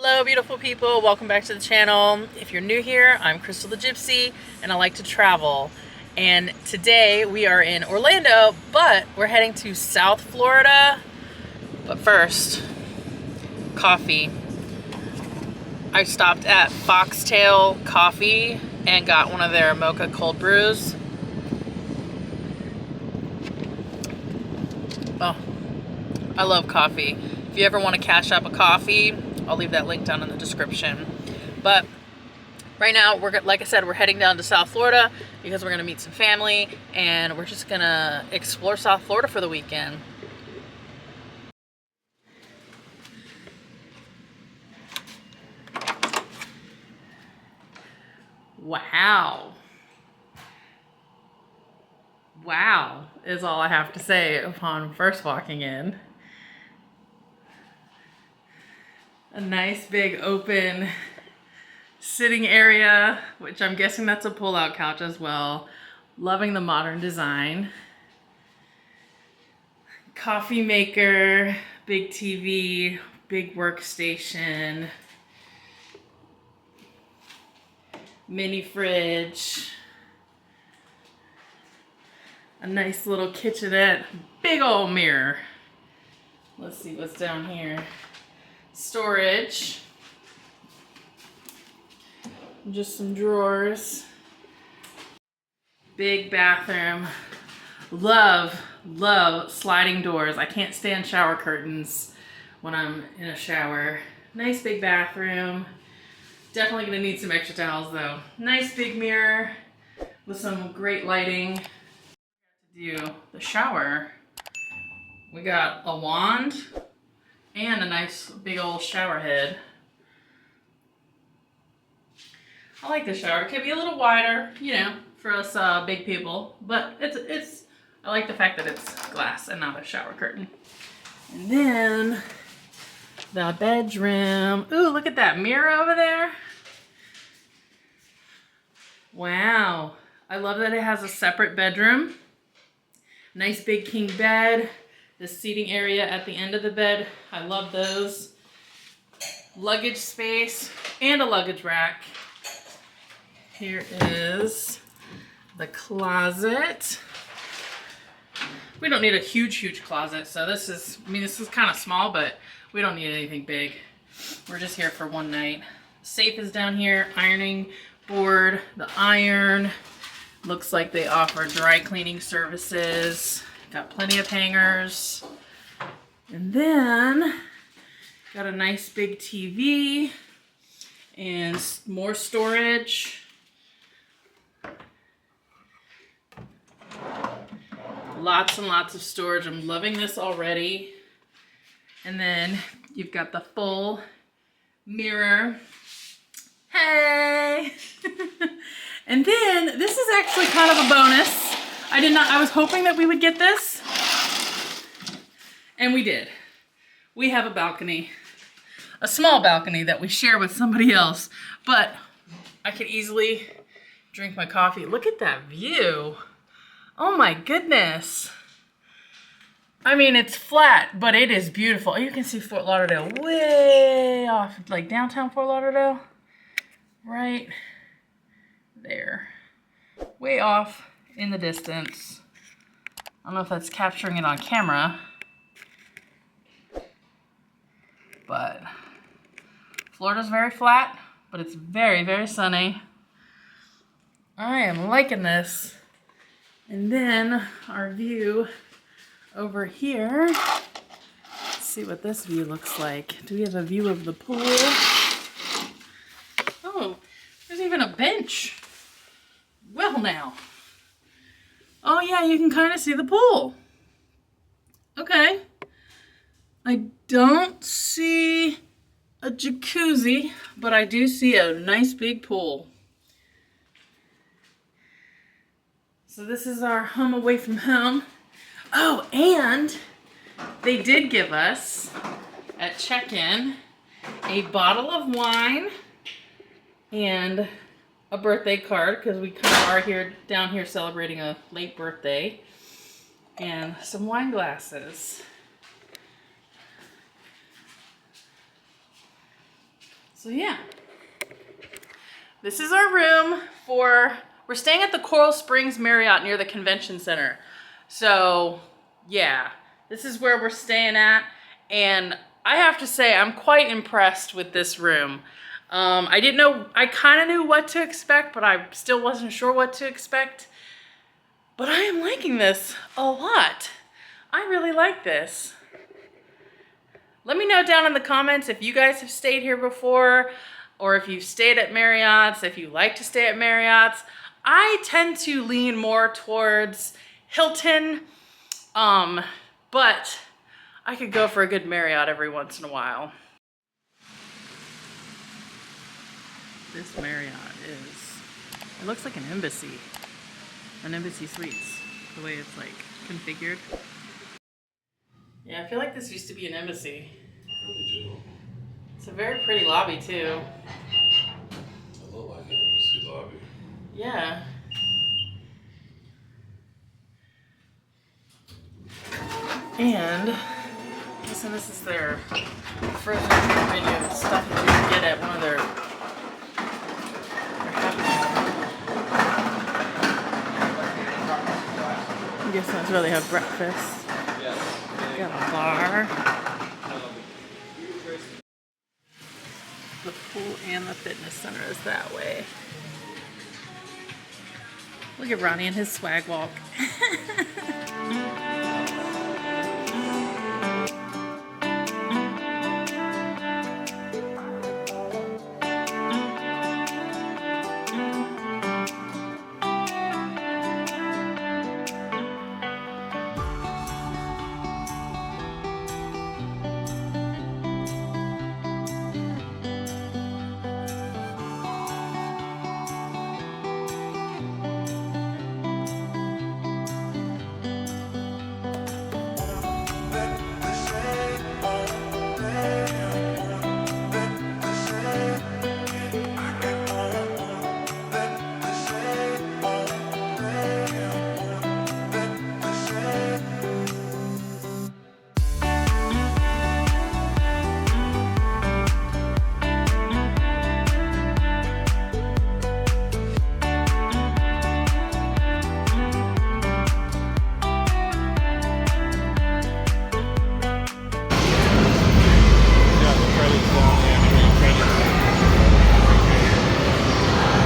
Hello beautiful people, welcome back to the channel. If you're new here, I'm Krystal the Gypsy and I like to travel. And today we are in Orlando, but we're heading to South Florida. But first, coffee. I stopped at Foxtail Coffee and got one of their mocha cold brews. Oh, I love coffee. If you ever want to cash up a coffee, I'll leave that link down in the description. But right now, like I said, we're heading down to South Florida because we're gonna meet some family and we're just gonna explore South Florida for the weekend. Wow. Wow is all I have to say upon first walking in. A nice big open sitting area, which I'm guessing that's a pull-out couch as well. Loving the modern design. Coffee maker, big TV, big workstation, mini fridge, a nice little kitchenette, big old mirror. Let's see what's down here. Storage, just some drawers, big bathroom. Love sliding doors. I can't stand shower curtains when I'm in a shower. Nice big bathroom. Definitely gonna need some extra towels though. Nice big mirror with some great lighting. To do the shower, we got a wand and a nice big old shower head. I like the shower. It could be a little wider, you know, for us big people, but I like the fact that it's glass and not a shower curtain. And then the bedroom. Ooh, look at that mirror over there. Wow. I love that it has a separate bedroom. Nice big king bed. The seating area at the end of the bed. I love those. Luggage space and a luggage rack. Here is the closet. We don't need a huge closet, so this is kind of small, but we don't need anything big. We're just here for one night. Safe is down here, ironing board, the iron. Looks like they offer dry cleaning services. Got plenty of hangers. And then got a nice big TV and more storage. Lots and lots of storage. I'm loving this already. And then you've got the full mirror. Hey! And then this is actually kind of a bonus. I was hoping that we would get this. And we did. We have a balcony. A small balcony that we share with somebody else. But I could easily drink my coffee. Look at that view. Oh my goodness. I mean, it's flat, but it is beautiful. You can see Fort Lauderdale way off, like downtown Fort Lauderdale. Right there. Way off in the distance. I don't know if that's capturing it on camera, but Florida's very flat, but it's very sunny. I am liking this. And then our view over here. Let's see what this view looks like. Do we have a view of the pool? Oh, there's even a bench. Well now. Oh yeah, you can kind of see the pool. Okay. I don't see a jacuzzi, but I do see a nice big pool. So this is our home away from home. Oh, and they did give us, at check-in, a bottle of wine and a birthday card, because we kind of are down here celebrating a late birthday, and some wine glasses. So yeah, this is our room we're staying at the Coral Springs Marriott near the convention center. So yeah, this is where we're staying at. And I have to say, I'm quite impressed with this room. I kind of knew what to expect, but I still wasn't sure what to expect. But I am liking this a lot. I really like this. Let me know down in the comments if you guys have stayed here before, or if you've stayed at Marriott's, if you like to stay at Marriott's. I tend to lean more towards Hilton, but I could go for a good Marriott every once in a while. This Marriott it looks like an embassy suites, the way it's like configured. Yeah, I feel like this used to be an embassy. Really do. It's a very pretty lobby too. I look like an embassy lobby. Yeah. And listen, this is their frozen menu stuff that you can get at one of their I guess that's where they have breakfast. Got a bar. The pool and the fitness center is that way. Look at Ronnie and his swag walk.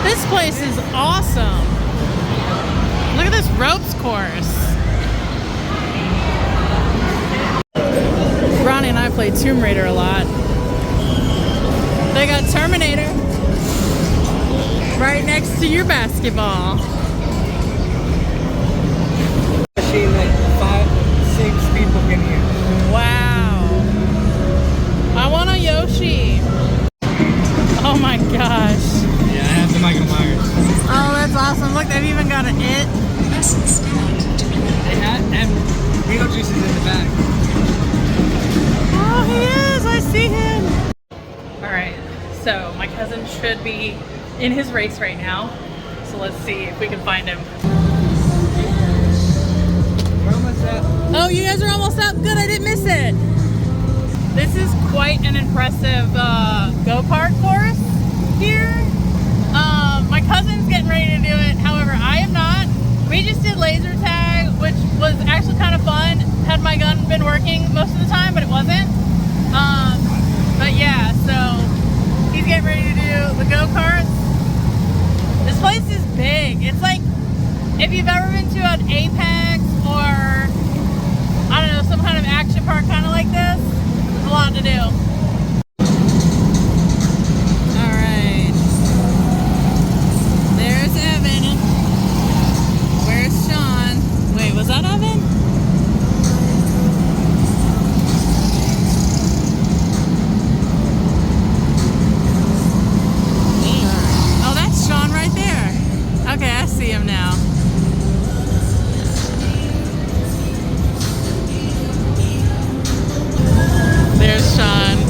This place is awesome. Look at this ropes course. Ronnie and I played Tomb Raider a lot. They got Terminator right next to your basketball. Actually, like 5-6 people in here. Wow. I want a Yoshi. Oh my gosh. Yeah, I have the Michael Myers. Oh, that's awesome. Look, they've even got an It. They had, and Beetlejuice is in the back. Oh, he is. I see him. All right. So my cousin should be in his race right now. So let's see if we can find him. We're almost up. Oh, you guys are almost up. Good. I didn't miss it. This is quite an impressive go-kart course here. My cousin's getting ready to do it. However, I am not. We just did laser tag, which was actually kind of fun. Had my gun been working most of the time, but it wasn't. But yeah, so he's getting ready to do the go-karts. This place is big. It's like, if you've ever been to an Apex or, I don't know, some kind of action park kind of like this, there's a lot to do. Was that Evan? Oh, that's Sean right there. Okay, I see him now. There's Sean.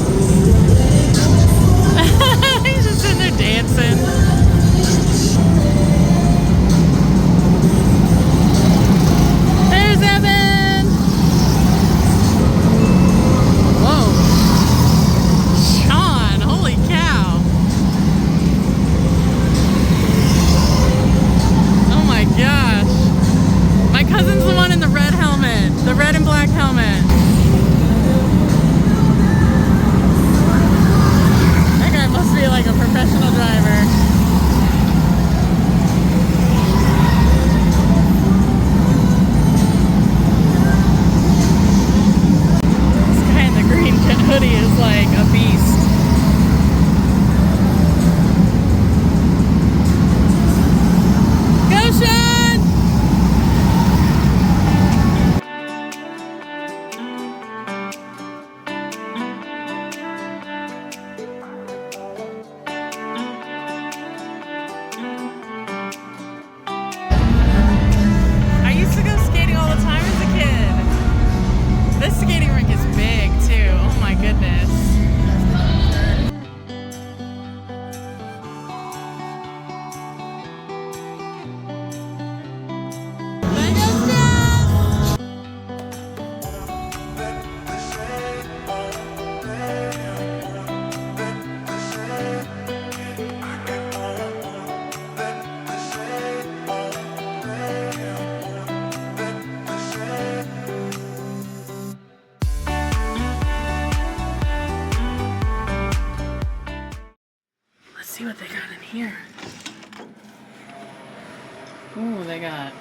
Ooh, they got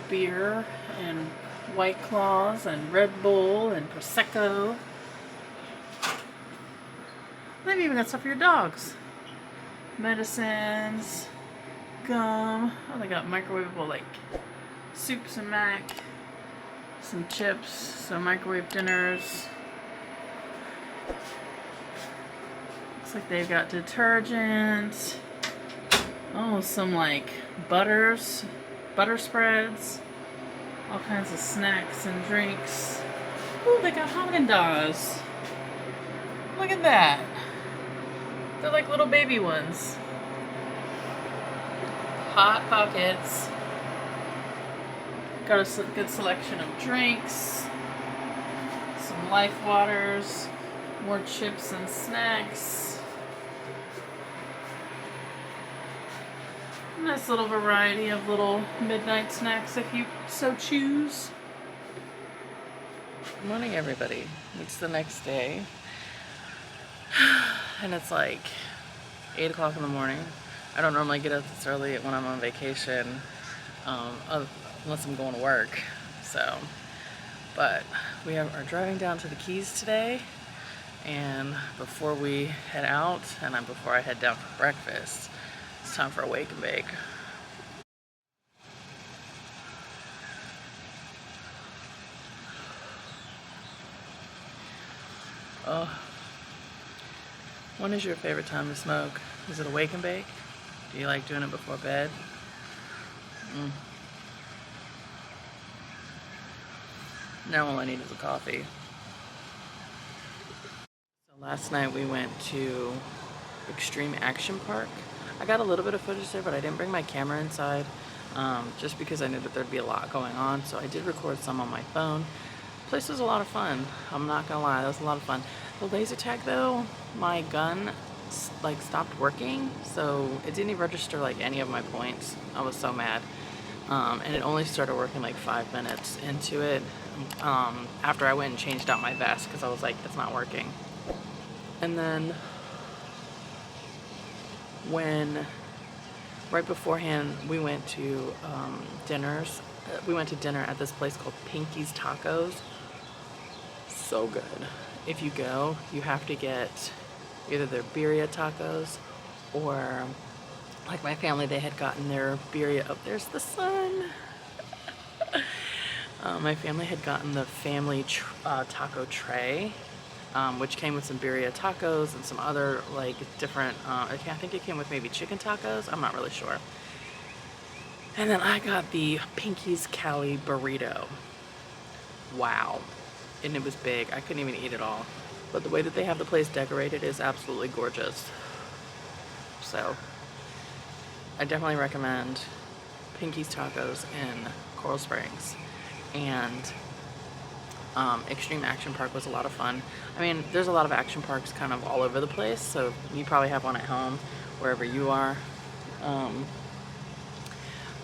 beer and White Claws and Red Bull and Prosecco. They've even got stuff for your dogs. Medicines, gum. Oh, they got microwavable like soups and mac, some chips, some microwave dinners. Looks like they've got detergent. Oh, some like butters, butter spreads, all kinds of snacks and drinks. Ooh, they got Haagen-Dazs. Look at that. They're like little baby ones. Hot Pockets. Got a good selection of drinks. Some Life Waters. More chips and snacks. Nice little variety of little midnight snacks if you so choose. Good morning, everybody. It's the next day. And it's like 8 o'clock in the morning. I don't normally get up this early when I'm on vacation, unless I'm going to work. So, but we are driving down to the Keys today. And before we head out, and before I head down for breakfast, it's time for a wake and bake. Oh. When is your favorite time to smoke? Is it a wake and bake? Do you like doing it before bed? Now all I need is a coffee. So last night we went to Xtreme Action Park. I got a little bit of footage there, but I didn't bring my camera inside just because I knew that there'd be a lot going on. So I did record some on my phone. The place was a lot of fun. I'm not gonna lie, that was a lot of fun. The laser tag though, my gun like stopped working, so it didn't even register like any of my points. I was so mad. And it only started working like 5 minutes into it after I went and changed out my vest because I was like, it's not working. And then right beforehand we went to dinners. We went to dinner at this place called Pinky's Tacos. So good. If you go, you have to get either their birria tacos or, like my family, they had gotten their birria. Oh, there's the sun. My family had gotten the family taco tray, which came with some birria tacos and some other like different, I think it came with maybe chicken tacos. I'm not really sure. And then I got the Pinky's Cali burrito. Wow. And it was big. I couldn't even eat it all. But the way that they have the place decorated is absolutely gorgeous. So I definitely recommend Pinky's Tacos in Coral Springs. And Xtreme Action Park was a lot of fun. I mean, there's a lot of action parks kind of all over the place, so you probably have one at home wherever you are.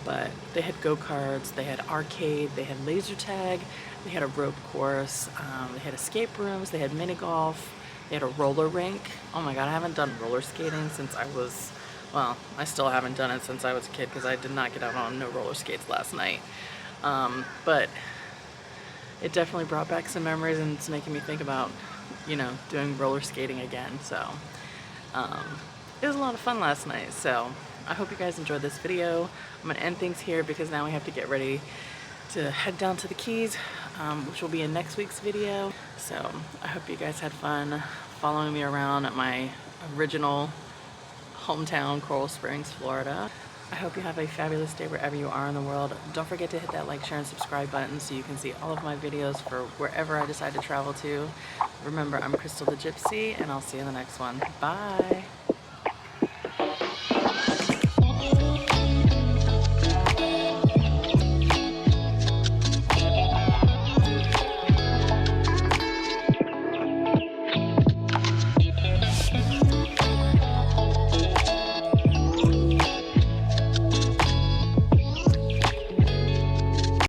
But they had go-karts, they had arcade, they had laser tag, they had a rope course, they had escape rooms, they had mini golf, they had a roller rink. Oh my god, I haven't done roller skating since I was, well, I still haven't done it since I was a kid because I did not get out on no roller skates last night. But it definitely brought back some memories, and it's making me think about, you know, doing roller skating again. So it was a lot of fun last night. So I hope you guys enjoyed this video. I'm gonna end things here because now we have to get ready to head down to the Keys, which will be in next week's video. So I hope you guys had fun following me around at my original hometown, Coral Springs, Florida. I hope you have a fabulous day wherever you are in the world. Don't forget to hit that like, share, and subscribe button so you can see all of my videos for wherever I decide to travel to. Remember, I'm Krystal the Gypsy, and I'll see you in the next one. Bye!